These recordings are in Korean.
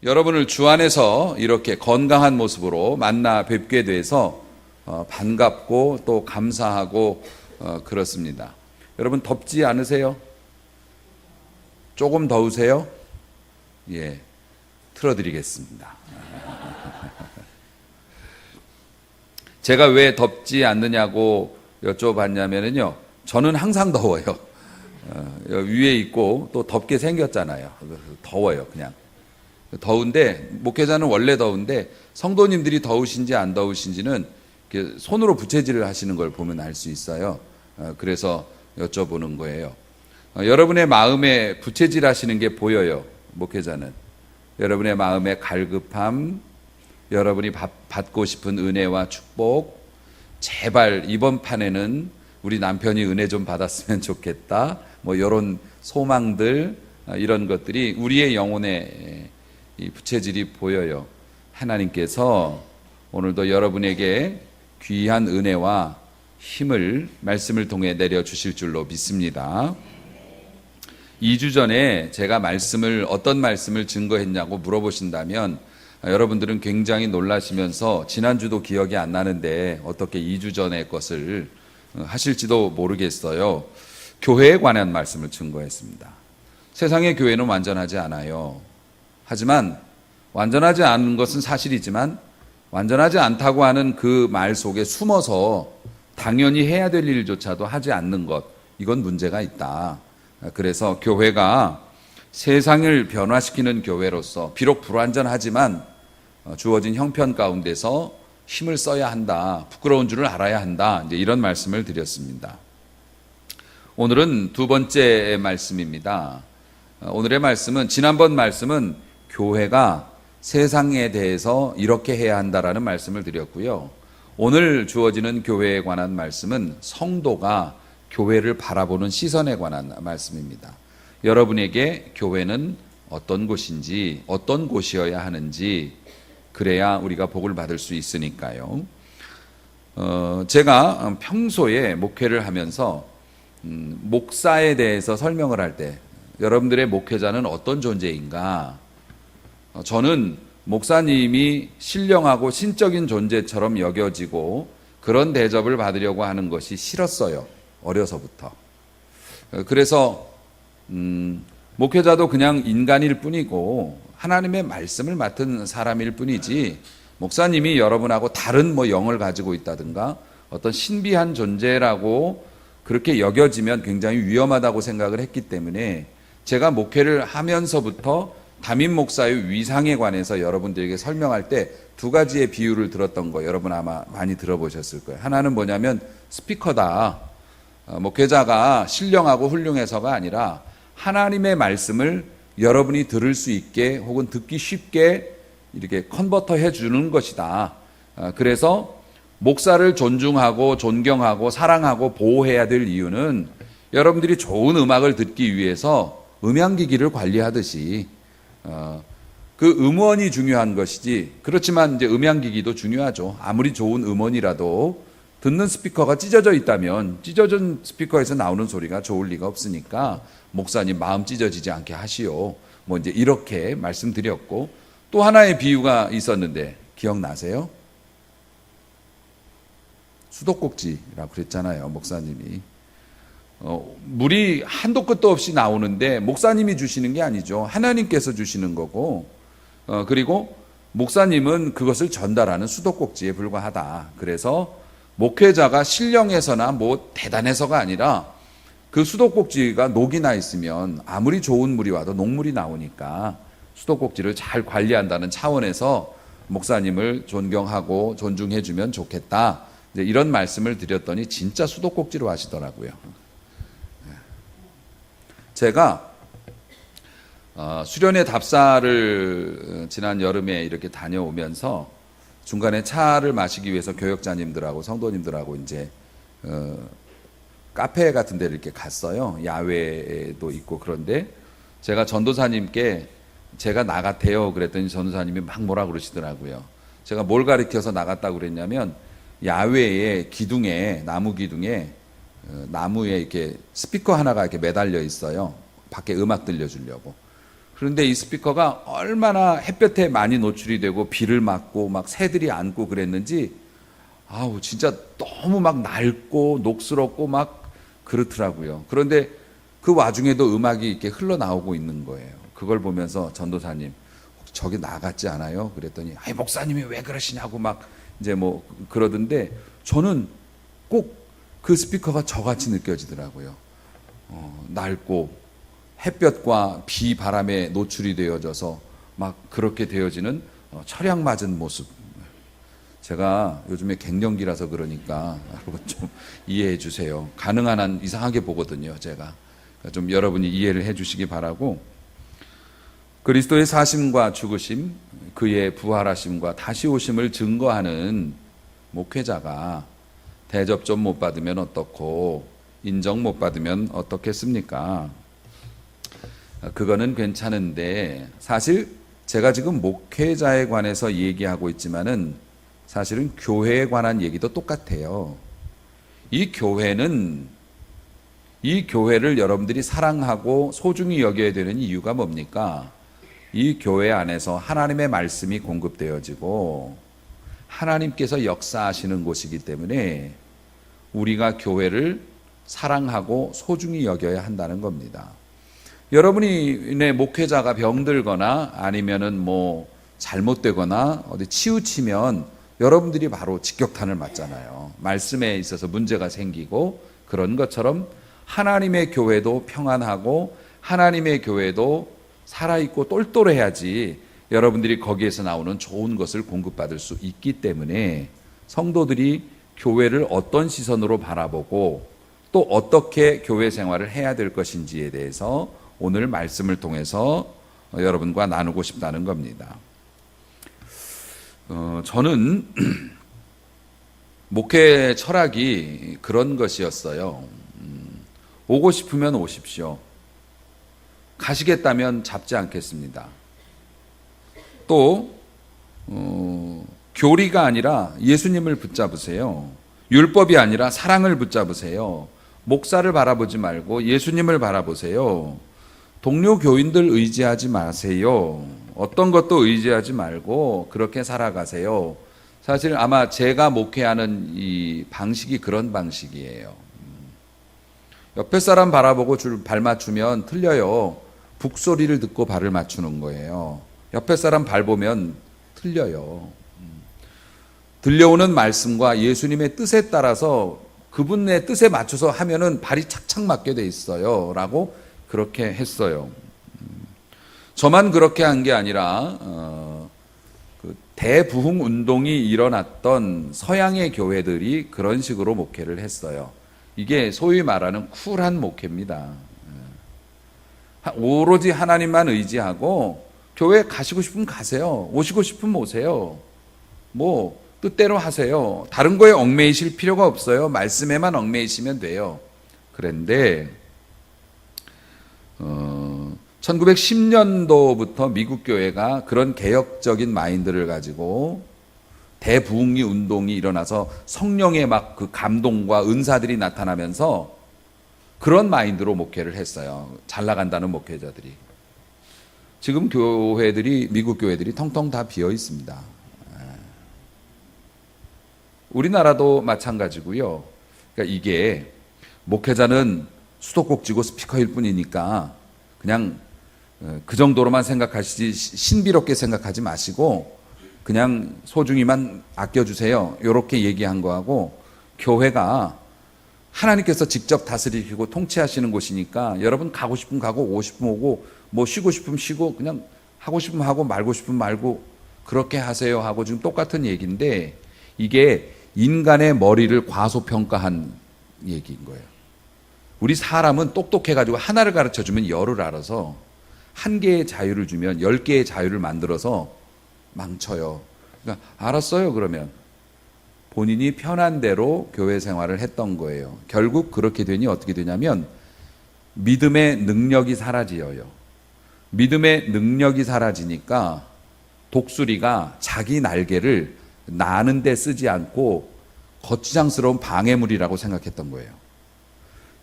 여러분을 주 안에서 이렇게 건강한 모습으로 만나 뵙게 돼서 반갑고 또 감사하고 그렇습니다. 여러분 덥지 않으세요? 조금 더우세요? 예, 틀어드리겠습니다. 제가 왜 덥지 않느냐고 여쭤봤냐면요, 저는 항상 더워요. 위에 있고 또 덥게 생겼잖아요. 더워요, 그냥. 더운데, 목회자는 원래 더운데 성도님들이 더우신지 안 더우신지는 손으로 부채질을 하시는 걸 보면 알 수 있어요. 그래서 여쭤보는 거예요. 여러분의 마음에 부채질 하시는 게 보여요, 목회자는. 여러분의 마음의 갈급함, 여러분이 받고 싶은 은혜와 축복, 제발 이번 판에는 우리 남편이 은혜 좀 받았으면 좋겠다, 뭐 이런 소망들, 이런 것들이 우리의 영혼에 이 부채질이 보여요. 하나님께서 오늘도 여러분에게 귀한 은혜와 힘을 말씀을 통해 내려주실 줄로 믿습니다. 2주 전에 제가 어떤 말씀을 증거했냐고 물어보신다면 여러분들은 굉장히 놀라시면서 지난주도 기억이 안 나는데 어떻게 2주 전의 것을 하실지도 모르겠어요. 교회에 관한 말씀을 증거했습니다. 세상의 교회는 완전하지 않아요. 하지만 완전하지 않은 것은 사실이지만 완전하지 않다고 하는 그 말 속에 숨어서 당연히 해야 될 일조차도 하지 않는 것, 이건 문제가 있다. 그래서 교회가 세상을 변화시키는 교회로서 비록 불완전하지만 주어진 형편 가운데서 힘을 써야 한다. 부끄러운 줄을 알아야 한다. 이제 이런 말씀을 드렸습니다. 오늘은 두 번째 말씀입니다. 오늘의 말씀은, 지난번 말씀은 교회가 세상에 대해서 이렇게 해야 한다라는 말씀을 드렸고요. 오늘 주어지는 교회에 관한 말씀은 성도가 교회를 바라보는 시선에 관한 말씀입니다. 여러분에게 교회는 어떤 곳인지, 어떤 곳이어야 하는지, 그래야 우리가 복을 받을 수 있으니까요. 제가 평소에 목회를 하면서 목사에 대해서 설명을 할 때 여러분들의 목회자는 어떤 존재인가? 저는 목사님이 신령하고 신적인 존재처럼 여겨지고 그런 대접을 받으려고 하는 것이 싫었어요. 어려서부터. 그래서 목회자도 그냥 인간일 뿐이고 하나님의 말씀을 맡은 사람일 뿐이지, 목사님이 여러분하고 다른 영을 가지고 있다든가 어떤 신비한 존재라고 그렇게 여겨지면 굉장히 위험하다고 생각을 했기 때문에 제가 목회를 하면서부터 담임 목사의 위상에 관해서 여러분들에게 설명할 때 두 가지의 비유를 들었던 거 여러분 아마 많이 들어보셨을 거예요. 하나는 뭐냐면 스피커다. 목회자가 신령하고 훌륭해서가 아니라 하나님의 말씀을 여러분이 들을 수 있게 혹은 듣기 쉽게 이렇게 컨버터 해주는 것이다. 그래서 목사를 존중하고 존경하고 사랑하고 보호해야 될 이유는 여러분들이 좋은 음악을 듣기 위해서 음향기기를 관리하듯이 그 음원이 중요한 것이지, 그렇지만 이제 음향기기도 중요하죠. 아무리 좋은 음원이라도 듣는 스피커가 찢어져 있다면 찢어진 스피커에서 나오는 소리가 좋을 리가 없으니까 목사님 마음 찢어지지 않게 하시오. 이제 이렇게 말씀드렸고, 또 하나의 비유가 있었는데 기억나세요? 수도꼭지라고 그랬잖아요, 목사님이. 물이 한도 끝도 없이 나오는데 목사님이 주시는 게 아니죠. 하나님께서 주시는 거고, 그리고 목사님은 그것을 전달하는 수도꼭지에 불과하다. 그래서 목회자가 신령해서나 대단해서가 아니라 그 수도꼭지가 녹이 나 있으면 아무리 좋은 물이 와도 녹물이 나오니까 수도꼭지를 잘 관리한다는 차원에서 목사님을 존경하고 존중해주면 좋겠다. 이제 이런 말씀을 드렸더니 진짜 수도꼭지로 하시더라고요. 제가 수련회 답사를 지난 여름에 이렇게 다녀오면서 중간에 차를 마시기 위해서 교역자님들하고 성도님들하고 이제 카페 같은 데를 이렇게 갔어요. 야외도 있고. 그런데 제가 전도사님께 제가 나갔대요 그랬더니 전도사님이 막 뭐라 그러시더라고요. 제가 뭘 가리켜서 나갔다고 그랬냐면, 야외에 기둥에, 나무 기둥에, 나무에 이렇게 스피커 하나가 이렇게 매달려 있어요. 밖에 음악 들려주려고. 그런데 이 스피커가 얼마나 햇볕에 많이 노출이 되고 비를 맞고 막 새들이 앉고 그랬는지 아우 진짜 너무 막 낡고 녹슬었고 막 그렇더라고요. 그런데 그 와중에도 음악이 이렇게 흘러나오고 있는 거예요. 그걸 보면서 전도사님 혹시 저기 나갔지 않아요? 그랬더니 아이 목사님이 왜 그러시냐고 막 이제 뭐 그러던데 저는 꼭 그 스피커가 저같이 느껴지더라고요. 낡고 햇볕과 비 바람에 노출이 되어져서 막 그렇게 되어지는 철양 맞은 모습. 제가 요즘에 갱년기라서 그러니까 여러분 좀 이해해 주세요. 가능한 한 이상하게 보거든요, 제가. 그러니까 좀 여러분이 이해를 해 주시기 바라고, 그리스도의 사심과 죽으심, 그의 부활하심과 다시 오심을 증거하는 목회자가 대접 좀 못 받으면 어떻고 인정 못 받으면 어떻겠습니까? 그거는 괜찮은데 사실 제가 지금 목회자에 관해서 얘기하고 있지만은 사실은 교회에 관한 얘기도 똑같아요. 이 교회를 여러분들이 사랑하고 소중히 여겨야 되는 이유가 뭡니까? 이 교회 안에서 하나님의 말씀이 공급되어지고 하나님께서 역사하시는 곳이기 때문에 우리가 교회를 사랑하고 소중히 여겨야 한다는 겁니다. 여러분이 내 목회자가 병들거나 아니면은 뭐 잘못되거나 어디 치우치면 여러분들이 바로 직격탄을 맞잖아요. 말씀에 있어서 문제가 생기고, 그런 것처럼 하나님의 교회도 평안하고 하나님의 교회도 살아있고 똘똘해야지 여러분들이 거기에서 나오는 좋은 것을 공급받을 수 있기 때문에 성도들이 교회를 어떤 시선으로 바라보고 또 어떻게 교회 생활을 해야 될 것인지에 대해서 오늘 말씀을 통해서 여러분과 나누고 싶다는 겁니다. 저는 목회 철학이 그런 것이었어요. 오고 싶으면 오십시오. 가시겠다면 잡지 않겠습니다. 또 교리가 아니라 예수님을 붙잡으세요. 율법이 아니라 사랑을 붙잡으세요. 목사를 바라보지 말고 예수님을 바라보세요. 동료 교인들 의지하지 마세요. 어떤 것도 의지하지 말고 그렇게 살아가세요. 사실 아마 제가 목회하는 이 방식이 그런 방식이에요. 옆에 사람 바라보고 발 맞추면 틀려요. 북소리를 듣고 발을 맞추는 거예요. 옆에 사람 발 보면 틀려요. 들려오는 말씀과 예수님의 뜻에 따라서 그분의 뜻에 맞춰서 하면은 발이 착착 맞게 돼 있어요. 라고 그렇게 했어요. 저만 그렇게 한 게 아니라 그 대부흥 운동이 일어났던 서양의 교회들이 그런 식으로 목회를 했어요. 이게 소위 말하는 쿨한 목회입니다. 오로지 하나님만 의지하고 교회 가시고 싶으면 가세요. 오시고 싶으면 오세요. 뭐 뜻대로 하세요. 다른 거에 얽매이실 필요가 없어요. 말씀에만 얽매이시면 돼요. 그런데 1910년도부터 미국 교회가 그런 개혁적인 마인드를 가지고 대부흥리 운동이 일어나서 성령의 막 그 감동과 은사들이 나타나면서 그런 마인드로 목회를 했어요. 잘 나간다는 목회자들이. 지금 교회들이, 미국 교회들이 텅텅 다 비어 있습니다. 우리나라도 마찬가지고요. 그러니까 이게 목회자는 수도꼭지고 스피커일 뿐이니까 그냥 그 정도로만 생각하시지 신비롭게 생각하지 마시고 그냥 소중히만 아껴주세요. 이렇게 얘기한 거하고, 교회가 하나님께서 직접 다스리시고 통치하시는 곳이니까 여러분 가고 싶으면 가고 오고 싶으면 오고 뭐 쉬고 싶으면 쉬고 그냥 하고 싶으면 하고 말고 싶으면 말고 그렇게 하세요 하고 지금 똑같은 얘기인데, 이게 인간의 머리를 과소평가한 얘기인 거예요. 우리 사람은 똑똑해가지고 하나를 가르쳐주면 열을 알아서 한 개의 자유를 주면 10개의 자유를 만들어서 망쳐요. 그러니까 알았어요 그러면 본인이 편한 대로 교회 생활을 했던 거예요. 결국 그렇게 되니 어떻게 되냐면 믿음의 능력이 사라져요. 믿음의 능력이 사라지니까 독수리가 자기 날개를 나는 데 쓰지 않고 거추장스러운 방해물이라고 생각했던 거예요.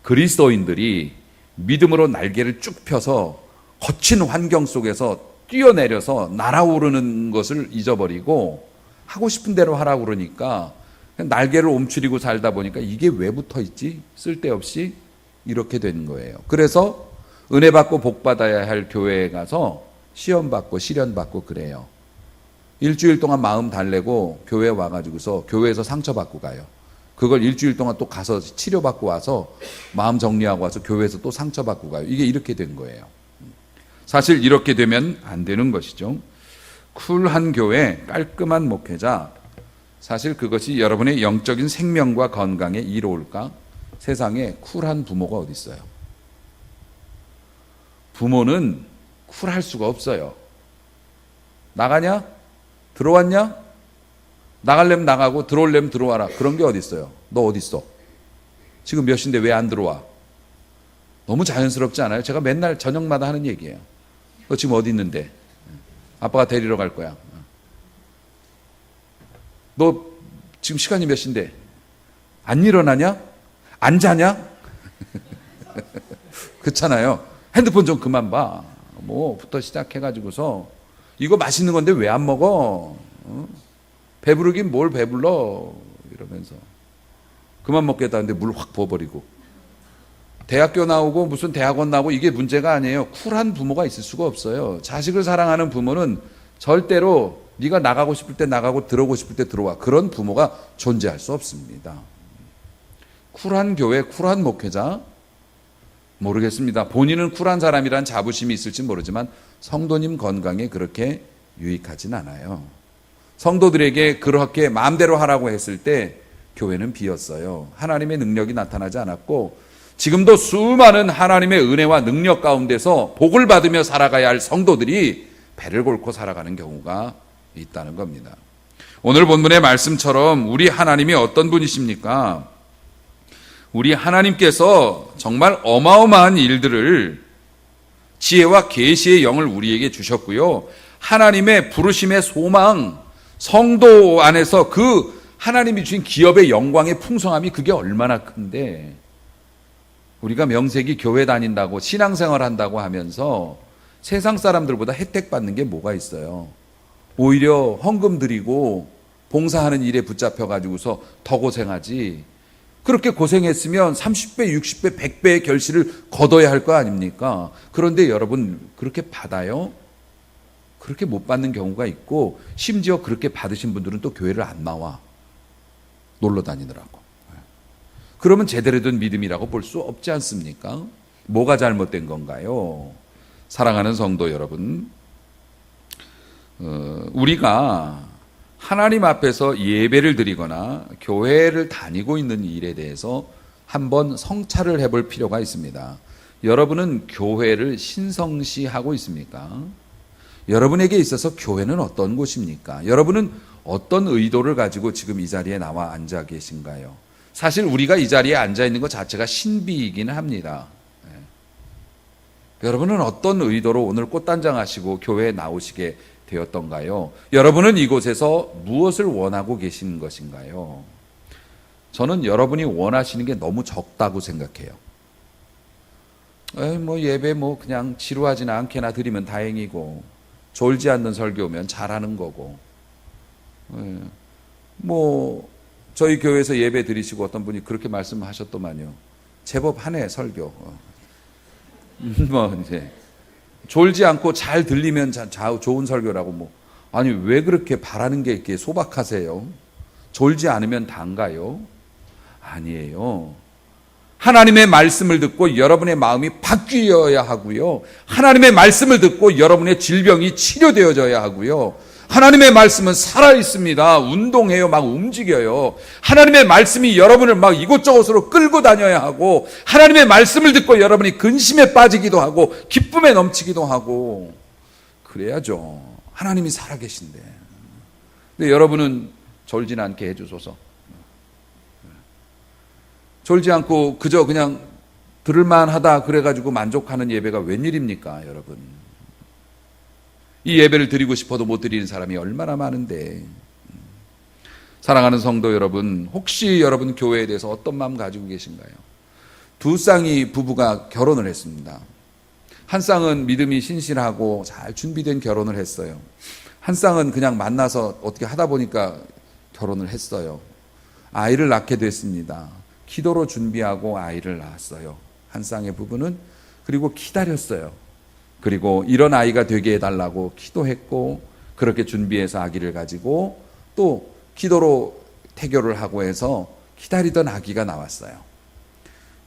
그리스도인들이 믿음으로 날개를 쭉 펴서 거친 환경 속에서 뛰어내려서 날아오르는 것을 잊어버리고 하고 싶은 대로 하라고 그러니까 그냥 날개를 옴츠리고 살다 보니까 이게 왜 붙어 있지? 쓸데없이 이렇게 되는 거예요. 그래서 은혜 받고 복 받아야 할 교회에 가서 시험 받고 시련 받고 그래요. 일주일 동안 마음 달래고 교회에 와가지고서 교회에서 상처 받고 가요. 그걸 일주일 동안 또 가서 치료받고 와서 마음 정리하고 와서 교회에서 또 상처 받고 가요. 이게 이렇게 된 거예요. 사실 이렇게 되면 안 되는 것이죠. 쿨한 교회, 깔끔한 목회자, 사실 그것이 여러분의 영적인 생명과 건강에 이로울까? 세상에 쿨한 부모가 어디 있어요? 부모는 쿨할 수가 없어요. 나가냐? 들어왔냐? 나가려면 나가고 들어오려면 들어와라. 그런 게 어디 있어요? 너 어디 있어? 지금 몇 시인데 왜 안 들어와? 너무 자연스럽지 않아요? 제가 맨날 저녁마다 하는 얘기예요. 너 지금 어디 있는데? 아빠가 데리러 갈 거야. 너 지금 시간이 몇 시인데? 안 일어나냐? 안 자냐? 그렇잖아요. 핸드폰 좀 그만 봐. 뭐부터 시작해가지고서 이거 맛있는 건데 왜 안 먹어? 배부르긴 뭘 배불러? 이러면서 그만 먹겠다는데 물 확 부어버리고 대학교 나오고 무슨 대학원 나오고 이게 문제가 아니에요. 쿨한 부모가 있을 수가 없어요. 자식을 사랑하는 부모는 절대로 네가 나가고 싶을 때 나가고 들어오고 싶을 때 들어와. 그런 부모가 존재할 수 없습니다. 쿨한 교회, 쿨한 목회자 모르겠습니다. 본인은 쿨한 사람이란 자부심이 있을지 모르지만 성도님 건강에 그렇게 유익하진 않아요. 성도들에게 그렇게 마음대로 하라고 했을 때 교회는 비었어요. 하나님의 능력이 나타나지 않았고 지금도 수많은 하나님의 은혜와 능력 가운데서 복을 받으며 살아가야 할 성도들이 배를 골고 살아가는 경우가 있다는 겁니다. 오늘 본문의 말씀처럼 우리 하나님이 어떤 분이십니까? 우리 하나님께서 정말 어마어마한 일들을 지혜와 계시의 영을 우리에게 주셨고요. 하나님의 부르심의 소망, 성도 안에서 그 하나님이 주신 기업의 영광의 풍성함이 그게 얼마나 큰데 우리가 명색이 교회 다닌다고 신앙생활 한다고 하면서 세상 사람들보다 혜택 받는 게 뭐가 있어요? 오히려 헌금 드리고 봉사하는 일에 붙잡혀 가지고서 더 고생하지. 그렇게 고생했으면 30배, 60배, 100배의 결실을 거둬야 할 거 아닙니까? 그런데 여러분 그렇게 받아요? 그렇게 못 받는 경우가 있고 심지어 그렇게 받으신 분들은 또 교회를 안 나와. 놀러 다니느라고. 그러면 제대로 된 믿음이라고 볼 수 없지 않습니까? 뭐가 잘못된 건가요? 사랑하는 성도 여러분, 우리가 하나님 앞에서 예배를 드리거나 교회를 다니고 있는 일에 대해서 한번 성찰을 해볼 필요가 있습니다. 여러분은 교회를 신성시하고 있습니까? 여러분에게 있어서 교회는 어떤 곳입니까? 여러분은 어떤 의도를 가지고 지금 이 자리에 나와 앉아 계신가요? 사실 우리가 이 자리에 앉아 있는 것 자체가 신비이긴 합니다. 여러분은 어떤 의도로 오늘 꽃단장 하시고 교회에 나오시게 되었던가요? 여러분은 이곳에서 무엇을 원하고 계신 것인가요? 저는 여러분이 원하시는 게 너무 적다고 생각해요. 예배 그냥 지루하지는 않게나 드리면 다행이고 졸지 않는 설교면 잘하는 거고 저희 교회에서 예배 드리시고 어떤 분이 그렇게 말씀하셨더만요. 제법 하네 설교. 이제 졸지 않고 잘 들리면 좋은 설교라고 아니 왜 그렇게 바라는 게 이렇게 소박하세요? 졸지 않으면 단가요? 아니에요. 하나님의 말씀을 듣고 여러분의 마음이 바뀌어야 하고요. 하나님의 말씀을 듣고 여러분의 질병이 치료되어져야 하고요. 하나님의 말씀은 살아있습니다. 운동해요. 막 움직여요. 하나님의 말씀이 여러분을 막 이곳저곳으로 끌고 다녀야 하고 하나님의 말씀을 듣고 여러분이 근심에 빠지기도 하고 기쁨에 넘치기도 하고 그래야죠. 하나님이 살아계신데. 근데 여러분은 졸진 않게 해주소서. 졸지 않고 그저 그냥 들을만하다 그래가지고 만족하는 예배가 웬일입니까, 여러분? 이 예배를 드리고 싶어도 못 드리는 사람이 얼마나 많은데. 사랑하는 성도 여러분, 혹시 여러분 교회에 대해서 어떤 마음 가지고 계신가요? 두 쌍이 부부가 결혼을 했습니다. 한 쌍은 믿음이 신실하고 잘 준비된 결혼을 했어요. 한 쌍은 그냥 만나서 어떻게 하다 보니까 결혼을 했어요. 아이를 낳게 됐습니다. 기도로 준비하고 아이를 낳았어요. 한 쌍의 부부는. 그리고 기다렸어요. 그리고 이런 아이가 되게 해달라고 기도했고, 그렇게 준비해서 아기를 가지고 또 기도로 태교를 하고 해서 기다리던 아기가 나왔어요.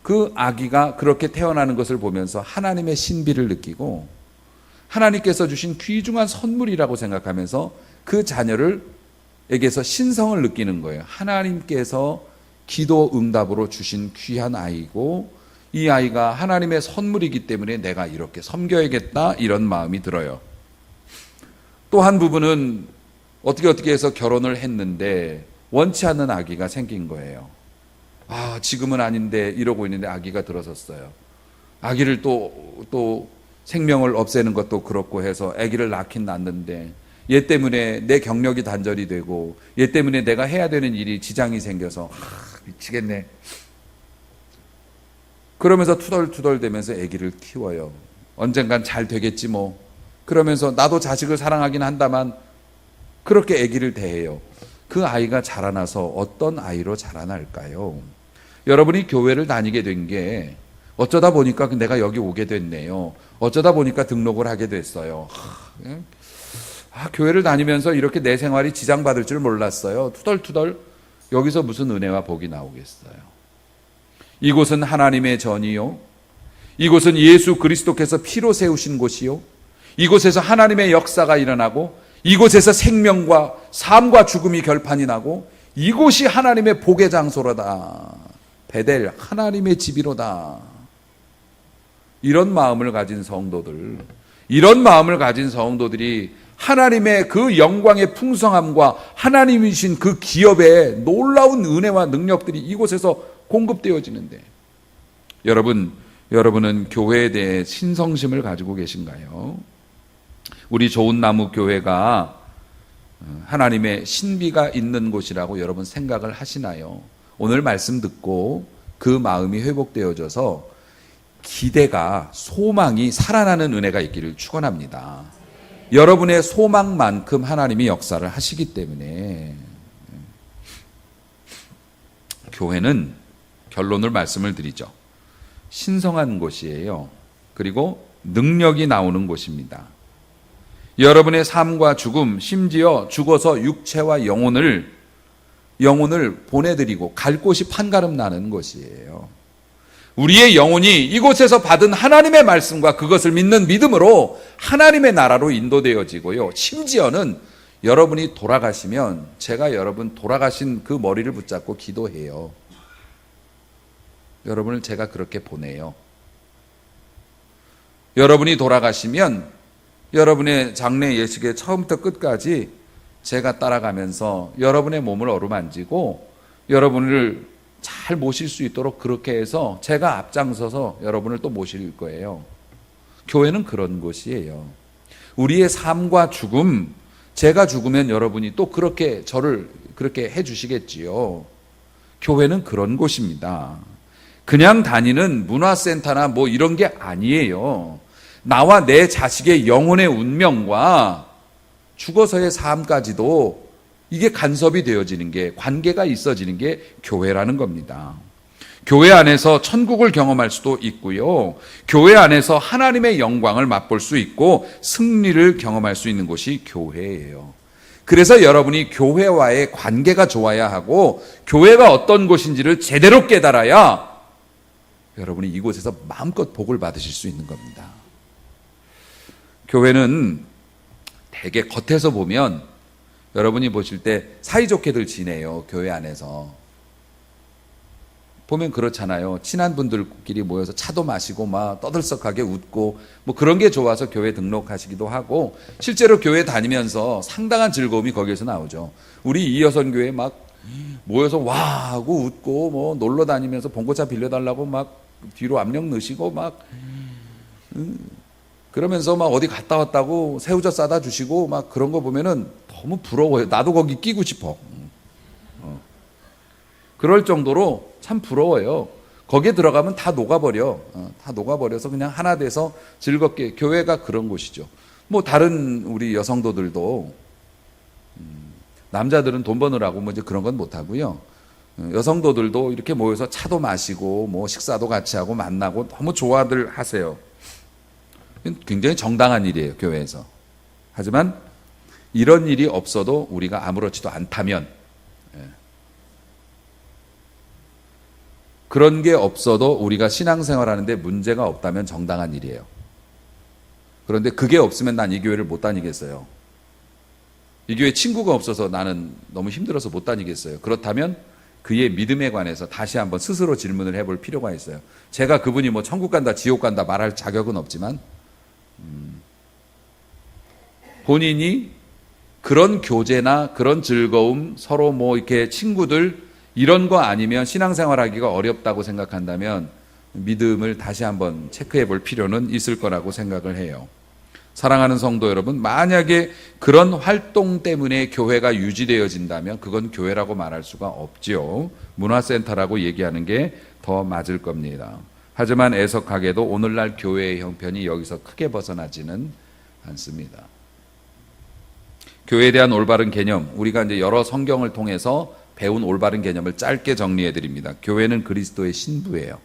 그 아기가 그렇게 태어나는 것을 보면서 하나님의 신비를 느끼고 하나님께서 주신 귀중한 선물이라고 생각하면서 그 자녀를에게서 신성을 느끼는 거예요. 하나님께서 기도 응답으로 주신 귀한 아이고, 이 아이가 하나님의 선물이기 때문에 내가 이렇게 섬겨야겠다, 이런 마음이 들어요. 또 한 부분은 어떻게 해서 결혼을 했는데 원치 않는 아기가 생긴 거예요. 지금은 아닌데 이러고 있는데 아기가 들어섰어요. 아기를 또 생명을 없애는 것도 그렇고 해서 아기를 낳긴 낳는데 얘 때문에 내 경력이 단절이 되고 얘 때문에 내가 해야 되는 일이 지장이 생겨서 미치겠네. 그러면서 투덜투덜대면서 아기를 키워요. 언젠간 잘 되겠지 뭐. 그러면서 나도 자식을 사랑하긴 한다만 그렇게 아기를 대해요. 그 아이가 자라나서 어떤 아이로 자라날까요? 여러분이 교회를 다니게 된 게 어쩌다 보니까 내가 여기 오게 됐네요. 어쩌다 보니까 등록을 하게 됐어요. 교회를 다니면서 이렇게 내 생활이 지장받을 줄 몰랐어요. 투덜투덜 여기서 무슨 은혜와 복이 나오겠어요. 이곳은 하나님의 전이요, 이곳은 예수 그리스도께서 피로 세우신 곳이요, 이곳에서 하나님의 역사가 일어나고 이곳에서 생명과 삶과 죽음이 결판이 나고 이곳이 하나님의 복의 장소로다. 베델, 하나님의 집이로다. 이런 마음을 가진 성도들이 하나님의 그 영광의 풍성함과 하나님이신 그 기업의 놀라운 은혜와 능력들이 이곳에서 공급되어지는데, 여러분은 교회에 대해 신성심을 가지고 계신가요? 우리 좋은 나무 교회가 하나님의 신비가 있는 곳이라고 여러분 생각을 하시나요? 오늘 말씀 듣고 그 마음이 회복되어져서 기대가, 소망이 살아나는 은혜가 있기를 축원합니다. 여러분의 소망만큼 하나님이 역사를 하시기 때문에 교회는, 결론을 말씀을 드리죠, 신성한 곳이에요. 그리고 능력이 나오는 곳입니다. 여러분의 삶과 죽음, 심지어 죽어서 육체와 영혼을 보내드리고 갈 곳이 판가름 나는 곳이에요. 우리의 영혼이 이곳에서 받은 하나님의 말씀과 그것을 믿는 믿음으로 하나님의 나라로 인도되어지고요. 심지어는 여러분이 돌아가시면 제가 여러분 돌아가신 그 머리를 붙잡고 기도해요. 여러분을 제가 그렇게 보내요. 여러분이 돌아가시면 여러분의 장례 예식의 처음부터 끝까지 제가 따라가면서 여러분의 몸을 어루만지고 여러분을 잘 모실 수 있도록 그렇게 해서 제가 앞장서서 여러분을 또 모실 거예요. 교회는 그런 곳이에요. 우리의 삶과 죽음, 제가 죽으면 여러분이 또 그렇게 저를 그렇게 해주시겠지요. 교회는 그런 곳입니다. 그냥 다니는 문화센터나 뭐 이런 게 아니에요. 나와 내 자식의 영혼의 운명과 죽어서의 삶까지도 이게 간섭이 되어지는 게, 관계가 있어지는 게 교회라는 겁니다. 교회 안에서 천국을 경험할 수도 있고요, 교회 안에서 하나님의 영광을 맛볼 수 있고 승리를 경험할 수 있는 곳이 교회예요. 그래서 여러분이 교회와의 관계가 좋아야 하고 교회가 어떤 곳인지를 제대로 깨달아야 여러분이 이곳에서 마음껏 복을 받으실 수 있는 겁니다. 교회는 되게 겉에서 보면 여러분이 보실 때 사이좋게들 지내요. 교회 안에서 보면 그렇잖아요. 친한 분들끼리 모여서 차도 마시고 막 떠들썩하게 웃고 뭐 그런 게 좋아서 교회 등록하시기도 하고, 실제로 교회 다니면서 상당한 즐거움이 거기에서 나오죠. 우리 이여선교회 막 모여서 와 하고 웃고 뭐 놀러 다니면서 봉고차 빌려달라고 막 뒤로 압력 넣으시고 막 그러면서 막 어디 갔다 왔다고 새우젓 싸다 주시고 막 그런 거 보면은 너무 부러워요. 나도 거기 끼고 싶어. 그럴 정도로 참 부러워요. 거기에 들어가면 다 녹아버려. 다 녹아버려서 그냥 하나 돼서 즐겁게. 교회가 그런 곳이죠. 뭐 다른 우리 여성도들도 남자들은 돈 버느라고 뭐 이제 그런 건 못 하고요. 여성도들도 이렇게 모여서 차도 마시고 뭐 식사도 같이 하고 만나고 너무 좋아들 하세요. 굉장히 정당한 일이에요, 교회에서. 하지만 이런 일이 없어도 우리가 아무렇지도 않다면, 그런 게 없어도 우리가 신앙생활 하는데 문제가 없다면 정당한 일이에요. 그런데 그게 없으면 난 이 교회를 못 다니겠어요. 이 교회 친구가 없어서 나는 너무 힘들어서 못 다니겠어요. 그렇다면 그의 믿음에 관해서 다시 한번 스스로 질문을 해볼 필요가 있어요. 제가 그분이 뭐 천국 간다 지옥 간다 말할 자격은 없지만 본인이 그런 교제나 그런 즐거움, 서로 뭐 이렇게 친구들 이런 거 아니면 신앙생활하기가 어렵다고 생각한다면 믿음을 다시 한번 체크해 볼 필요는 있을 거라고 생각을 해요. 사랑하는 성도 여러분, 만약에 그런 활동 때문에 교회가 유지되어진다면 그건 교회라고 말할 수가 없지요. 문화센터라고 얘기하는 게 더 맞을 겁니다. 하지만 애석하게도 오늘날 교회의 형편이 여기서 크게 벗어나지는 않습니다. 교회에 대한 올바른 개념, 우리가 이제 여러 성경을 통해서 배운 올바른 개념을 짧게 정리해 드립니다. 교회는 그리스도의 신부예요.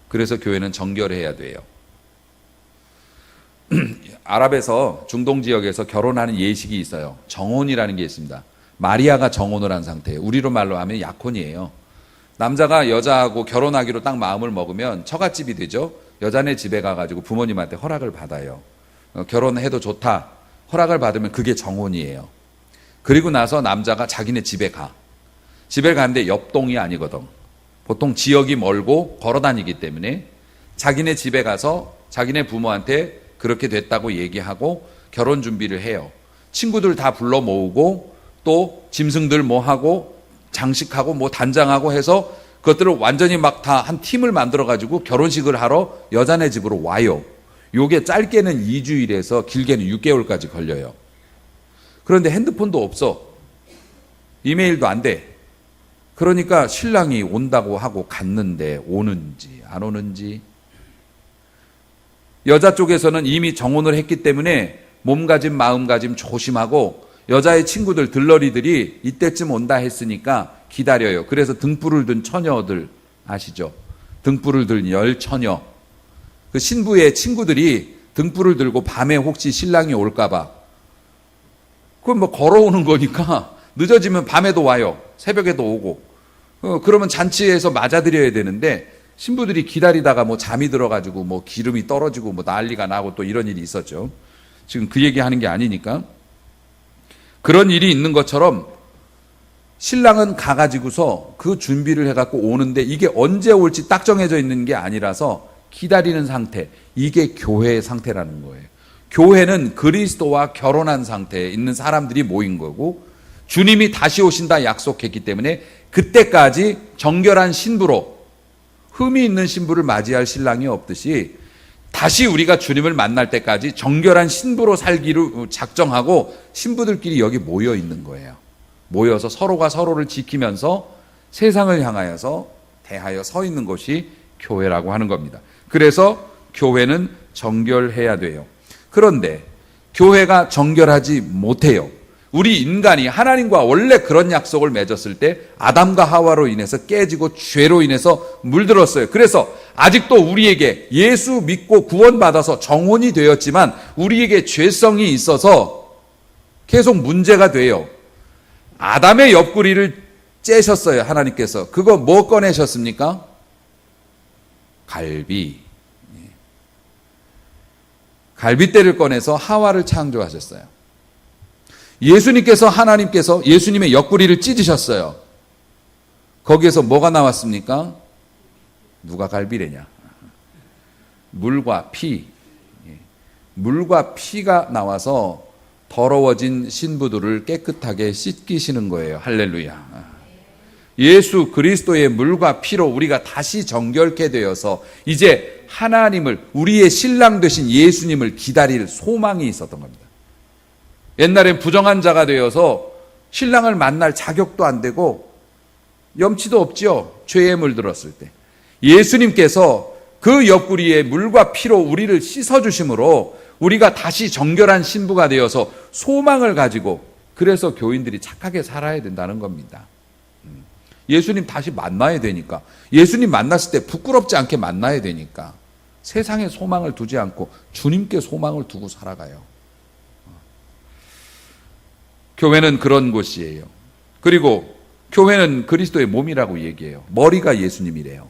그래서 교회는 정결해야 돼요. 아랍에서 중동 지역에서 결혼하는 예식이 있어요. 정혼이라는 게 있습니다. 마리아가 정혼을 한 상태예요. 우리로 말로 하면 약혼이에요. 남자가 여자하고 결혼하기로 딱 마음을 먹으면 처갓집이 되죠. 여자네 집에 가가지고 부모님한테 허락을 받아요. 결혼해도 좋다. 허락을 받으면 그게 정혼이에요. 그리고 나서 남자가 자기네 집에 가. 집에 가는데 옆동이 아니거든. 보통 지역이 멀고 걸어 다니기 때문에 자기네 집에 가서 자기네 부모한테 그렇게 됐다고 얘기하고 결혼 준비를 해요. 친구들 다 불러 모으고 또 짐승들 뭐 하고 장식하고 뭐 단장하고 해서 그것들을 완전히 막 다 한 팀을 만들어 가지고 결혼식을 하러 여자네 집으로 와요. 요게 짧게는 2주일에서 길게는 6개월까지 걸려요. 그런데 핸드폰도 없어. 이메일도 안 돼. 그러니까 신랑이 온다고 하고 갔는데 오는지 안 오는지. 여자 쪽에서는 이미 정혼을 했기 때문에 몸가짐 마음가짐 조심하고 여자의 친구들 들러리들이 이때쯤 온다 했으니까 기다려요. 그래서 등불을 든 처녀들 아시죠? 등불을 든 열처녀. 그 신부의 친구들이 등불을 들고 밤에 혹시 신랑이 올까봐. 그건 뭐 걸어오는 거니까 늦어지면 밤에도 와요. 새벽에도 오고. 그러면 잔치에서 맞아드려야 되는데 신부들이 기다리다가 뭐 잠이 들어가지고 뭐 기름이 떨어지고 뭐 난리가 나고 또 이런 일이 있었죠. 지금 그 얘기 하는 게 아니니까. 그런 일이 있는 것처럼 신랑은 가가지고서 그 준비를 해갖고 오는데 이게 언제 올지 딱 정해져 있는 게 아니라서 기다리는 상태. 이게 교회의 상태라는 거예요. 교회는 그리스도와 결혼한 상태에 있는 사람들이 모인 거고 주님이 다시 오신다 약속했기 때문에 그때까지 정결한 신부로 흠이 있는 신부를 맞이할 신랑이 없듯이 다시 우리가 주님을 만날 때까지 정결한 신부로 살기로 작정하고 신부들끼리 여기 모여 있는 거예요. 모여서 서로가 서로를 지키면서 세상을 향하여서 대하여 서 있는 것이 교회라고 하는 겁니다. 그래서 교회는 정결해야 돼요. 그런데 교회가 정결하지 못해요. 우리 인간이 하나님과 원래 그런 약속을 맺었을 때 아담과 하와로 인해서 깨지고 죄로 인해서 물들었어요. 그래서 아직도 우리에게 예수 믿고 구원받아서 정혼이 되었지만 우리에게 죄성이 있어서 계속 문제가 돼요. 아담의 옆구리를 째셨어요. 하나님께서. 그거 뭐 꺼내셨습니까? 갈비. 갈빗대를 꺼내서 하와를 창조하셨어요. 예수님께서 하나님께서 예수님의 옆구리를 찢으셨어요. 거기에서 뭐가 나왔습니까? 누가 갈비래냐? 물과 피. 물과 피가 나와서 더러워진 신부들을 깨끗하게 씻기시는 거예요. 할렐루야. 예수 그리스도의 물과 피로 우리가 다시 정결케 되어서 이제 하나님을 우리의 신랑 되신 예수님을 기다릴 소망이 있었던 겁니다. 옛날엔 부정한 자가 되어서 신랑을 만날 자격도 안 되고 염치도 없지요. 죄에 물들었을 때. 예수님께서 그 옆구리에 물과 피로 우리를 씻어주심으로 우리가 다시 정결한 신부가 되어서 소망을 가지고, 그래서 교인들이 착하게 살아야 된다는 겁니다. 예수님 다시 만나야 되니까, 예수님 만났을 때 부끄럽지 않게 만나야 되니까 세상에 소망을 두지 않고 주님께 소망을 두고 살아가요. 교회는 그런 곳이에요. 그리고 교회는 그리스도의 몸이라고 얘기해요. 머리가 예수님이래요.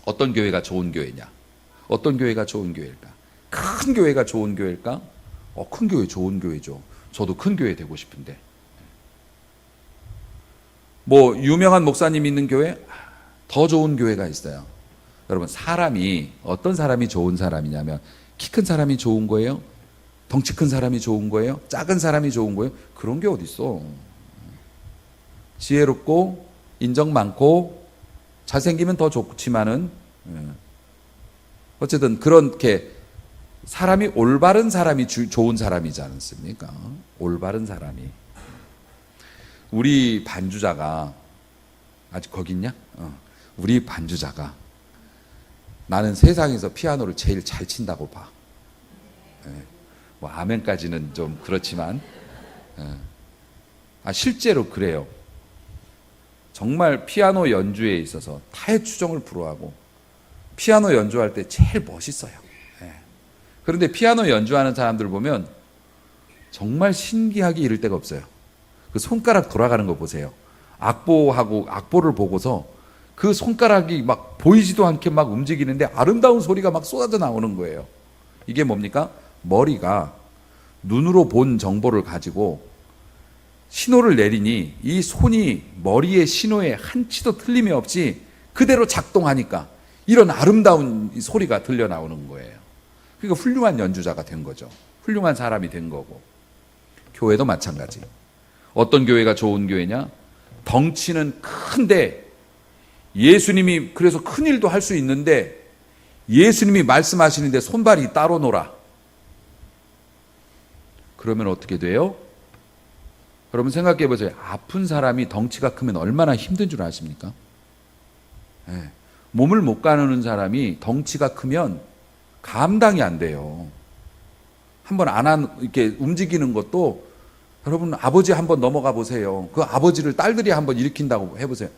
어떤 교회가 좋은 교회냐? 어떤 교회가 좋은 교회일까? 큰 교회가 좋은 교회일까? 큰 교회 좋은 교회죠. 저도 큰 교회 되고 싶은데. 뭐 유명한 목사님 있는 교회? 더 좋은 교회가 있어요. 여러분, 사람이, 어떤 사람이 좋은 사람이냐면 키 큰 사람이 좋은 거예요? 덩치 큰 사람이 좋은 거예요? 작은 사람이 좋은 거예요? 그런 게 어딨어. 지혜롭고 인정 많고 잘생기면 더 좋지만은, 어쨌든 그렇게 사람이, 올바른 사람이 좋은 사람이지 않습니까? 올바른 사람이. 우리 반주자가, 아직 거기 있냐? 우리 반주자가 나는 세상에서 피아노를 제일 잘 친다고 봐. 뭐 아멘까지는 좀 그렇지만, 실제로 그래요. 정말 피아노 연주에 있어서 타의 추종을 불허하고 피아노 연주할 때 제일 멋있어요. 그런데 피아노 연주하는 사람들 보면 정말 신기하게 이를 데가 없어요. 그 손가락 돌아가는 거 보세요. 악보하고 악보를 보고서 그 손가락이 막 보이지도 않게 막 움직이는데 아름다운 소리가 막 쏟아져 나오는 거예요. 이게 뭡니까? 머리가 눈으로 본 정보를 가지고 신호를 내리니 이 손이 머리의 신호에 한치도 틀림이 없이 그대로 작동하니까 이런 아름다운 소리가 들려 나오는 거예요. 그러니까 훌륭한 연주자가 된 거죠. 훌륭한 사람이 된 거고. 교회도 마찬가지. 어떤 교회가 좋은 교회냐? 덩치는 큰데 예수님이, 그래서 큰 일도 할 수 있는데 예수님이 말씀하시는데 손발이 따로 놀아. 그러면 어떻게 돼요? 여러분 생각해 보세요. 아픈 사람이 덩치가 크면 얼마나 힘든 줄 아십니까? 몸을 못 가누는 사람이 덩치가 크면 감당이 안 돼요. 한번 이렇게 움직이는 것도, 여러분 아버지 한번 넘어가 보세요. 그 아버지를 딸들이 한번 일으킨다고 해보세요.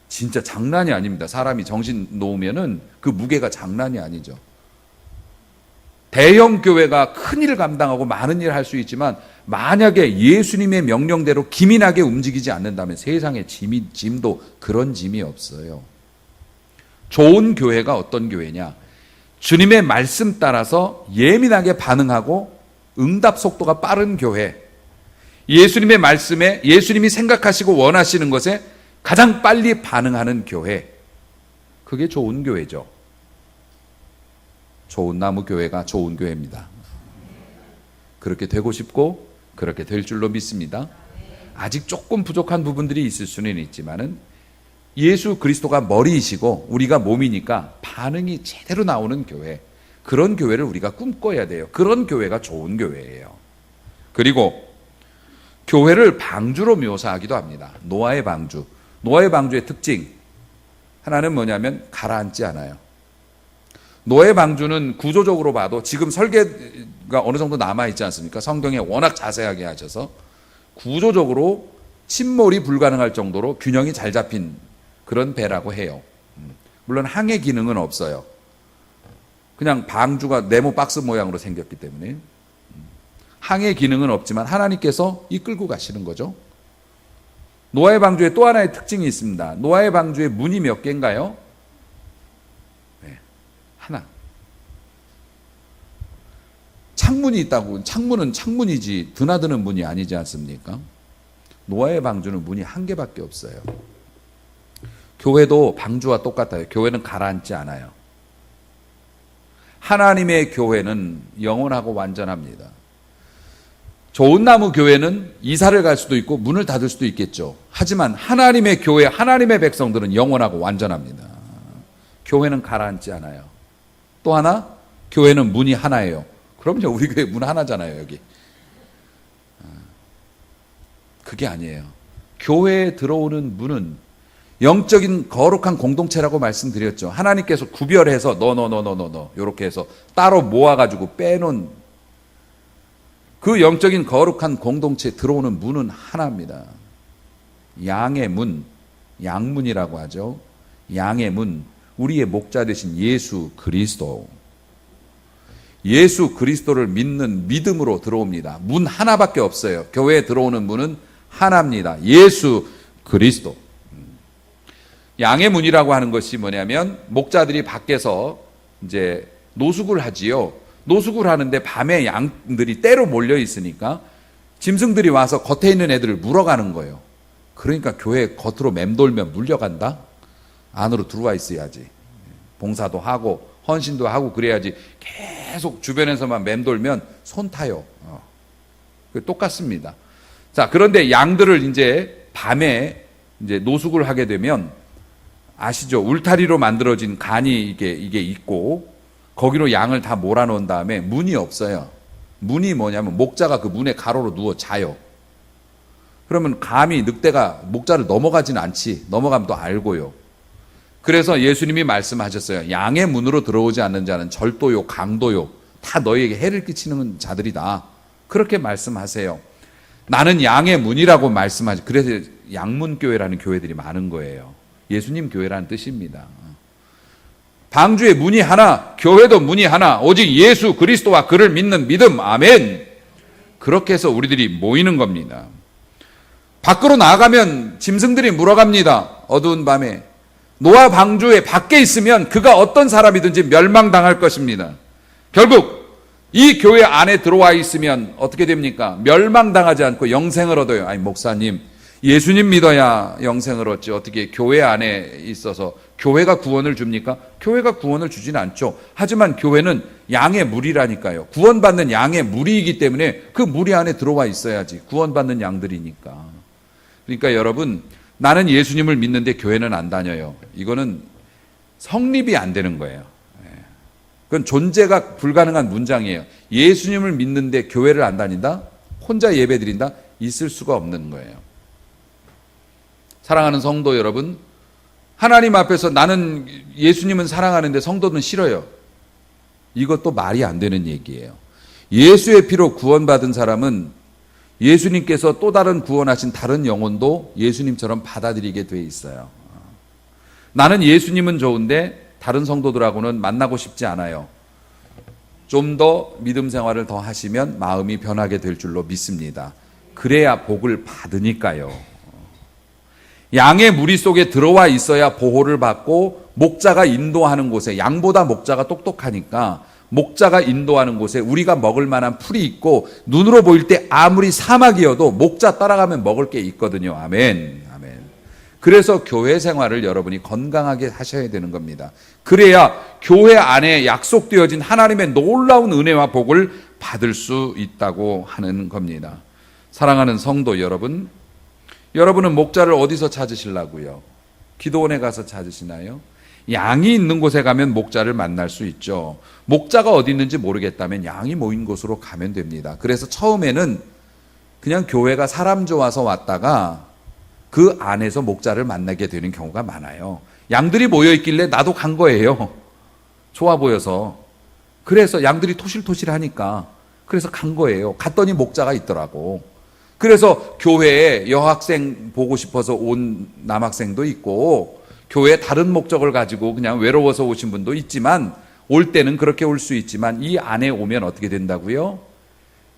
진짜 장난이 아닙니다. 사람이 정신 놓으면은 그 무게가 장난이 아니죠. 대형 교회가 큰 일을 감당하고 많은 일을 할 수 있지만 만약에 예수님의 명령대로 기민하게 움직이지 않는다면 세상에 짐도 그런 짐이 없어요. 좋은 교회가 어떤 교회냐? 주님의 말씀 따라서 예민하게 반응하고 응답 속도가 빠른 교회. 예수님의 말씀에, 예수님이 생각하시고 원하시는 것에 가장 빨리 반응하는 교회. 그게 좋은 교회죠. 좋은 나무 교회가 좋은 교회입니다. 그렇게 되고 싶고 그렇게 될 줄로 믿습니다. 아직 조금 부족한 부분들이 있을 수는 있지만은 예수 그리스도가 머리이시고 우리가 몸이니까 반응이 제대로 나오는 교회, 그런 교회를 우리가 꿈꿔야 돼요. 그런 교회가 좋은 교회예요. 그리고 교회를 방주로 묘사하기도 합니다. 노아의 방주. 노아의 방주의 특징 하나는 뭐냐면 가라앉지 않아요. 노아의 방주는 구조적으로 봐도 지금 설계가 어느 정도 남아있지 않습니까? 성경에 워낙 자세하게 하셔서 구조적으로 침몰이 불가능할 정도로 균형이 잘 잡힌 그런 배라고 해요. 물론 항해 기능은 없어요. 그냥 방주가 네모 박스 모양으로 생겼기 때문에 항해 기능은 없지만 하나님께서 이끌고 가시는 거죠. 노아의 방주에 또 하나의 특징이 있습니다. 노아의 방주에 문이 몇 개인가요? 네, 하나. 창문이 있다고. 창문은 창문이지 드나드는 문이 아니지 않습니까? 노아의 방주는 문이 한 개밖에 없어요. 교회도 방주와 똑같아요. 교회는 가라앉지 않아요. 하나님의 교회는 영원하고 완전합니다. 좋은 나무 교회는 이사를 갈 수도 있고 문을 닫을 수도 있겠죠. 하지만 하나님의 교회, 하나님의 백성들은 영원하고 완전합니다. 교회는 가라앉지 않아요. 또 하나, 교회는 문이 하나예요. 그럼요, 우리 교회 문 하나잖아요, 여기. 그게 아니에요. 교회에 들어오는 문은 영적인 거룩한 공동체라고 말씀드렸죠. 하나님께서 구별해서 너 이렇게 해서 따로 모아가지고 빼놓은 그 영적인 거룩한 공동체에 들어오는 문은 하나입니다. 양의 문, 양문이라고 하죠. 양의 문, 우리의 목자 되신 예수 그리스도. 예수 그리스도를 믿는 믿음으로 들어옵니다. 문 하나밖에 없어요. 교회에 들어오는 문은 하나입니다. 예수 그리스도. 양의 문이라고 하는 것이 뭐냐면 목자들이 밖에서 이제 노숙을 하지요. 노숙을 하는데 밤에 양들이 때로 몰려 있으니까 짐승들이 와서 겉에 있는 애들을 물어가는 거예요. 그러니까 교회 겉으로 맴돌면 물려간다? 안으로 들어와 있어야지. 봉사도 하고 헌신도 하고 그래야지. 계속 주변에서만 맴돌면 손 타요. 똑같습니다. 자, 그런데 양들을 이제 밤에 이제 노숙을 하게 되면 아시죠? 울타리로 만들어진 간이 이게 있고 거기로 양을 다 몰아놓은 다음에 문이 없어요. 문이 뭐냐면 목자가 그 문에 가로로 누워 자요. 그러면 감히 늑대가 목자를 넘어가진 않지. 넘어가면 또 알고요. 그래서 예수님이 말씀하셨어요. 양의 문으로 들어오지 않는 자는 절도요, 강도요, 다 너희에게 해를 끼치는 자들이다. 그렇게 말씀하세요. 나는 양의 문이라고 말씀하죠. 그래서 양문교회라는 교회들이 많은 거예요. 예수님 교회라는 뜻입니다. 방주의 문이 하나, 교회도 문이 하나, 오직 예수 그리스도와 그를 믿는 믿음, 아멘. 그렇게 해서 우리들이 모이는 겁니다. 밖으로 나가면 짐승들이 물어갑니다. 어두운 밤에. 노아 방주에 밖에 있으면 그가 어떤 사람이든지 멸망당할 것입니다. 결국 이 교회 안에 들어와 있으면 어떻게 됩니까? 멸망당하지 않고 영생을 얻어요. 아니 목사님, 예수님 믿어야 영생을 얻지 어떻게 교회 안에 있어서 교회가 구원을 줍니까? 교회가 구원을 주진 않죠. 하지만 교회는 양의 무리라니까요. 구원받는 양의 무리이기 때문에 그 무리 안에 들어와 있어야지. 구원받는 양들이니까. 그러니까 여러분, 나는 예수님을 믿는데 교회는 안 다녀요. 이거는 성립이 안 되는 거예요. 그건 존재가 불가능한 문장이에요. 예수님을 믿는데 교회를 안 다닌다? 혼자 예배 드린다? 있을 수가 없는 거예요. 사랑하는 성도 여러분, 하나님 앞에서 나는 예수님은 사랑하는데 성도는 싫어요. 이것도 말이 안 되는 얘기예요. 예수의 피로 구원받은 사람은 예수님께서 또 다른 구원하신 다른 영혼도 예수님처럼 받아들이게 돼 있어요. 나는 예수님은 좋은데 다른 성도들하고는 만나고 싶지 않아요. 좀 더 믿음 생활을 더 하시면 마음이 변하게 될 줄로 믿습니다. 그래야 복을 받으니까요. 양의 무리 속에 들어와 있어야 보호를 받고 목자가 인도하는 곳에, 양보다 목자가 똑똑하니까 목자가 인도하는 곳에 우리가 먹을 만한 풀이 있고 눈으로 보일 때 아무리 사막이어도 목자 따라가면 먹을 게 있거든요. 아멘. 아멘. 그래서 교회 생활을 여러분이 건강하게 하셔야 되는 겁니다. 그래야 교회 안에 약속되어진 하나님의 놀라운 은혜와 복을 받을 수 있다고 하는 겁니다. 사랑하는 성도 여러분, 여러분은 목자를 어디서 찾으시려고요? 기도원에 가서 찾으시나요? 양이 있는 곳에 가면 목자를 만날 수 있죠. 목자가 어디 있는지 모르겠다면 양이 모인 곳으로 가면 됩니다. 그래서 처음에는 그냥 교회가 사람 좋아서 왔다가 그 안에서 목자를 만나게 되는 경우가 많아요. 양들이 모여있길래 나도 간 거예요. 좋아 보여서. 그래서 양들이 토실토실하니까 그래서 간 거예요. 갔더니 목자가 있더라고. 그래서 교회에 여학생 보고 싶어서 온 남학생도 있고 교회에 다른 목적을 가지고 그냥 외로워서 오신 분도 있지만 올 때는 그렇게 올 수 있지만 이 안에 오면 어떻게 된다고요?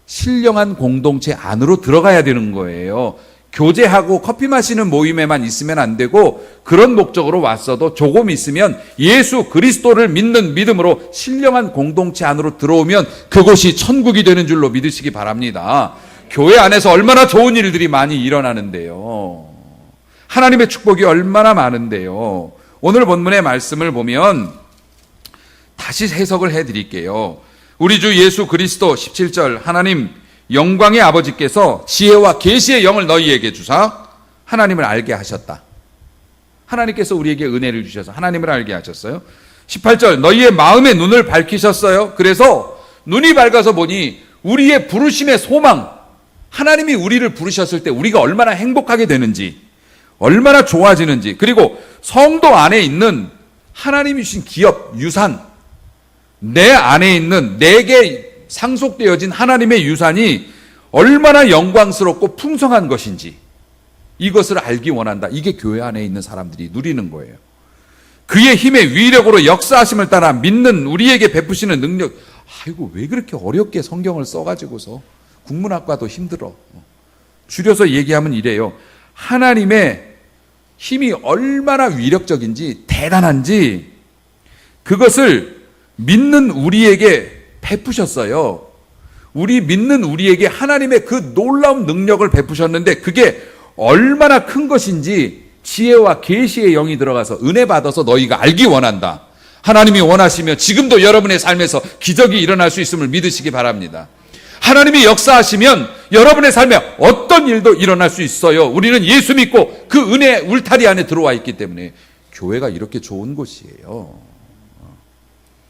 신령한 공동체 안으로 들어가야 되는 거예요. 교제하고 커피 마시는 모임에만 있으면 안 되고 그런 목적으로 왔어도 조금 있으면 예수 그리스도를 믿는 믿음으로 신령한 공동체 안으로 들어오면 그곳이 천국이 되는 줄로 믿으시기 바랍니다. 교회 안에서 얼마나 좋은 일들이 많이 일어나는데요. 하나님의 축복이 얼마나 많은데요. 오늘 본문의 말씀을 보면 다시 해석을 해드릴게요. 우리 주 예수 그리스도 17절 하나님 영광의 아버지께서 지혜와 계시의 영을 너희에게 주사 하나님을 알게 하셨다. 하나님께서 우리에게 은혜를 주셔서 하나님을 알게 하셨어요. 18절 너희의 마음의 눈을 밝히셨어요. 그래서 눈이 밝아서 보니 우리의 부르심의 소망, 하나님이 우리를 부르셨을 때 우리가 얼마나 행복하게 되는지, 얼마나 좋아지는지, 그리고 성도 안에 있는 하나님이 주신 기업, 유산, 내 안에 있는 내게 상속되어진 하나님의 유산이 얼마나 영광스럽고 풍성한 것인지 이것을 알기 원한다. 이게 교회 안에 있는 사람들이 누리는 거예요. 그의 힘의 위력으로 역사하심을 따라 믿는 우리에게 베푸시는 능력. 아이고, 왜 그렇게 어렵게 성경을 써가지고서 국문학과도 힘들어. 줄여서 얘기하면 이래요. 하나님의 힘이 얼마나 위력적인지 대단한지 그것을 믿는 우리에게 베푸셨어요. 우리 믿는 우리에게 하나님의 그 놀라운 능력을 베푸셨는데 그게 얼마나 큰 것인지 지혜와 계시의 영이 들어가서 은혜 받아서 너희가 알기 원한다. 하나님이 원하시면 지금도 여러분의 삶에서 기적이 일어날 수 있음을 믿으시기 바랍니다. 하나님이 역사하시면 여러분의 삶에 어떤 일도 일어날 수 있어요. 우리는 예수 믿고 그 은혜 울타리 안에 들어와 있기 때문에 교회가 이렇게 좋은 곳이에요.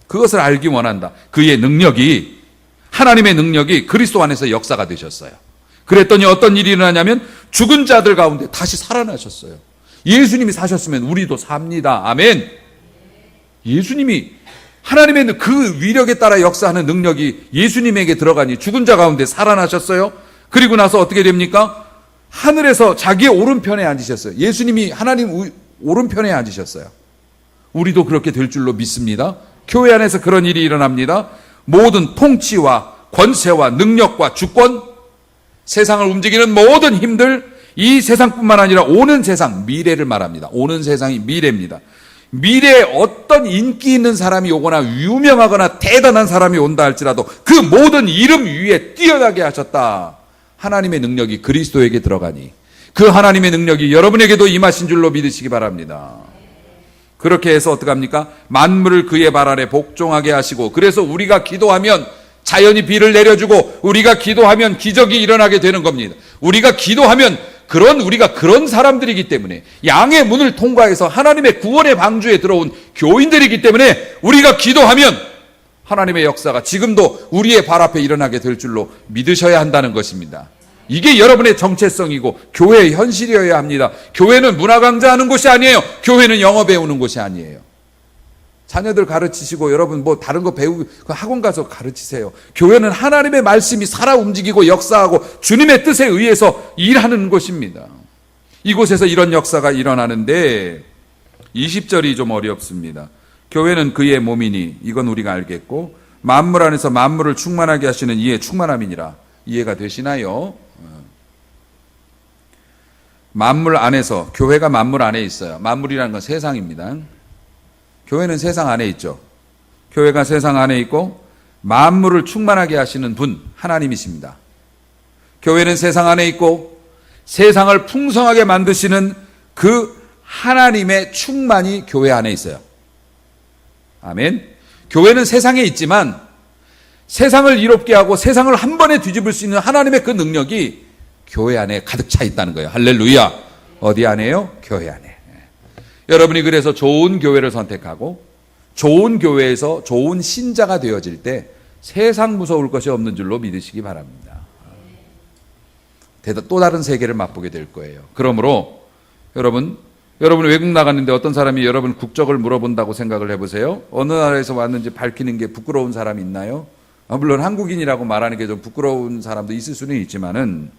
그것을 알기 원한다. 그의 능력이, 하나님의 능력이 그리스도 안에서 역사가 되셨어요. 그랬더니 어떤 일이 일어나냐면 죽은 자들 가운데 다시 살아나셨어요. 예수님이 사셨으면 우리도 삽니다. 아멘. 예수님이, 하나님의 그 위력에 따라 역사하는 능력이 예수님에게 들어가니 죽은 자 가운데 살아나셨어요. 그리고 나서 어떻게 됩니까? 하늘에서 자기의 오른편에 앉으셨어요. 예수님이 하나님 오른편에 앉으셨어요. 우리도 그렇게 될 줄로 믿습니다. 교회 안에서 그런 일이 일어납니다. 모든 통치와 권세와 능력과 주권, 세상을 움직이는 모든 힘들, 이 세상뿐만 아니라 오는 세상, 미래를 말합니다. 오는 세상이 미래입니다. 미래에 어떤 인기 있는 사람이 오거나 유명하거나 대단한 사람이 온다 할지라도 그 모든 이름 위에 뛰어나게 하셨다. 하나님의 능력이 그리스도에게 들어가니 그 하나님의 능력이 여러분에게도 임하신 줄로 믿으시기 바랍니다. 그렇게 해서 어떡합니까? 만물을 그의 발 아래 복종하게 하시고, 그래서 우리가 기도하면 자연이 비를 내려주고 우리가 기도하면 기적이 일어나게 되는 겁니다. 우리가 기도하면 우리가 그런 사람들이기 때문에, 양의 문을 통과해서 하나님의 구원의 방주에 들어온 교인들이기 때문에 우리가 기도하면 하나님의 역사가 지금도 우리의 발 앞에 일어나게 될 줄로 믿으셔야 한다는 것입니다. 이게 여러분의 정체성이고 교회의 현실이어야 합니다. 교회는 문화 강좌하는 곳이 아니에요. 교회는 영어 배우는 곳이 아니에요. 자녀들 가르치시고 여러분 뭐 다른 거 배우고 학원 가서 가르치세요. 교회는 하나님의 말씀이 살아 움직이고 역사하고 주님의 뜻에 의해서 일하는 곳입니다. 이곳에서 이런 역사가 일어나는데 20절이 좀 어렵습니다. 교회는 그의 몸이니, 이건 우리가 알겠고, 만물 안에서 만물을 충만하게 하시는 이의 충만함이니라. 이해가 되시나요? 만물 안에서, 교회가 만물 안에 있어요. 만물이라는 건 세상입니다. 교회는 세상 안에 있죠. 교회가 세상 안에 있고 만물을 충만하게 하시는 분, 하나님이십니다. 교회는 세상 안에 있고 세상을 풍성하게 만드시는 그 하나님의 충만이 교회 안에 있어요. 아멘. 교회는 세상에 있지만 세상을 이롭게 하고 세상을 한 번에 뒤집을 수 있는 하나님의 그 능력이 교회 안에 가득 차 있다는 거예요. 할렐루야. 어디 안에요? 교회 안에. 여러분이 그래서 좋은 교회를 선택하고 좋은 교회에서 좋은 신자가 되어질 때 세상 무서울 것이 없는 줄로 믿으시기 바랍니다. 또 다른 세계를 맛보게 될 거예요. 그러므로 여러분 외국 나갔는데 어떤 사람이 여러분 국적을 물어본다고 생각을 해보세요. 어느 나라에서 왔는지 밝히는 게 부끄러운 사람이 있나요? 물론 한국인이라고 말하는 게 좀 부끄러운 사람도 있을 수는 있지만은,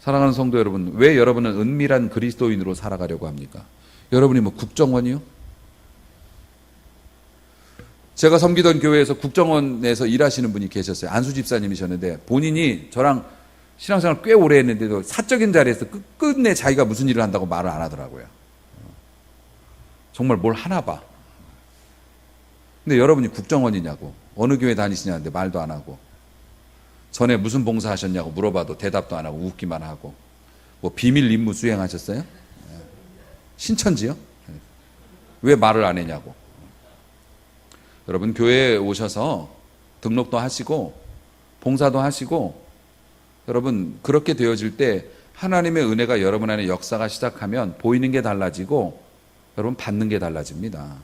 사랑하는 성도 여러분, 왜 여러분은 은밀한 그리스도인으로 살아가려고 합니까? 여러분이 뭐 국정원이요? 제가 섬기던 교회에서 국정원에서 일하시는 분이 계셨어요. 안수 집사님이셨는데 본인이 저랑 신앙생활 꽤 오래 했는데도 사적인 자리에서 끝끝내 자기가 무슨 일을 한다고 말을 안 하더라고요. 정말 뭘 하나 봐. 근데 여러분이 국정원이냐고, 어느 교회 다니시냐는데 말도 안 하고, 전에 무슨 봉사 하셨냐고 물어봐도 대답도 안 하고 웃기만 하고, 뭐 비밀 임무 수행하셨어요? 신천지요? 왜 말을 안 했냐고. 여러분 교회에 오셔서 등록도 하시고 봉사도 하시고, 여러분 그렇게 되어질 때 하나님의 은혜가 여러분 안에 역사가 시작하면 보이는 게 달라지고 여러분 받는 게 달라집니다.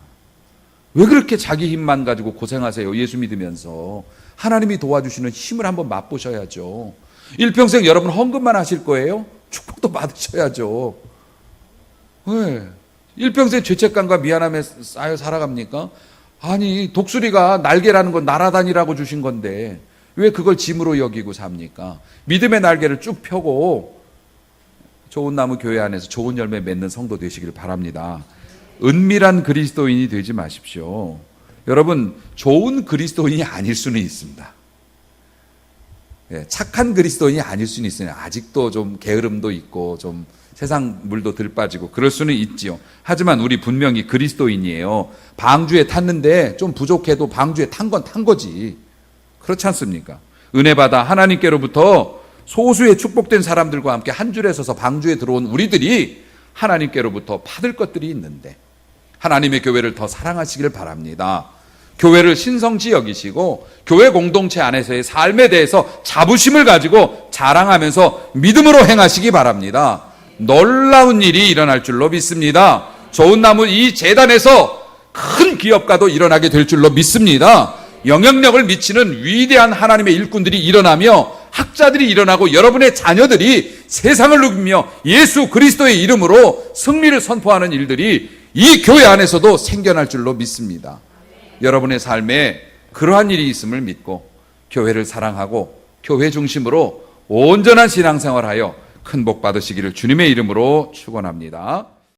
왜 그렇게 자기 힘만 가지고 고생하세요? 예수 믿으면서 하나님이 도와주시는 힘을 한번 맛보셔야죠. 일평생 여러분 헌금만 하실 거예요? 축복도 받으셔야죠. 왜? 일평생 죄책감과 미안함에 쌓여 살아갑니까? 아니, 독수리가 날개라는 건 날아다니라고 주신 건데 왜 그걸 짐으로 여기고 삽니까? 믿음의 날개를 쭉 펴고 좋은 나무 교회 안에서 좋은 열매 맺는 성도 되시길 바랍니다. 은밀한 그리스도인이 되지 마십시오. 여러분, 좋은 그리스도인이 아닐 수는 있습니다. 착한 그리스도인이 아닐 수는 있어요. 아직도 좀 게으름도 있고 좀 세상 물도 들 빠지고 그럴 수는 있지요. 하지만 우리 분명히 그리스도인이에요. 방주에 탔는데 좀 부족해도 방주에 탄 건 탄 거지. 그렇지 않습니까? 은혜 받아 하나님께로부터 소수의 축복된 사람들과 함께 한 줄에 서서 방주에 들어온 우리들이 하나님께로부터 받을 것들이 있는데 하나님의 교회를 더 사랑하시기를 바랍니다. 교회를 신성시 여기시고 교회 공동체 안에서의 삶에 대해서 자부심을 가지고 자랑하면서 믿음으로 행하시기 바랍니다. 놀라운 일이 일어날 줄로 믿습니다. 좋은 나무 이 재단에서 큰 기업가도 일어나게 될 줄로 믿습니다. 영향력을 미치는 위대한 하나님의 일꾼들이 일어나며 학자들이 일어나고 여러분의 자녀들이 세상을 누비며 예수 그리스도의 이름으로 승리를 선포하는 일들이 이 교회 안에서도 생겨날 줄로 믿습니다. 여러분의 삶에 그러한 일이 있음을 믿고 교회를 사랑하고 교회 중심으로 온전한 신앙생활하여 큰 복 받으시기를 주님의 이름으로 축원합니다.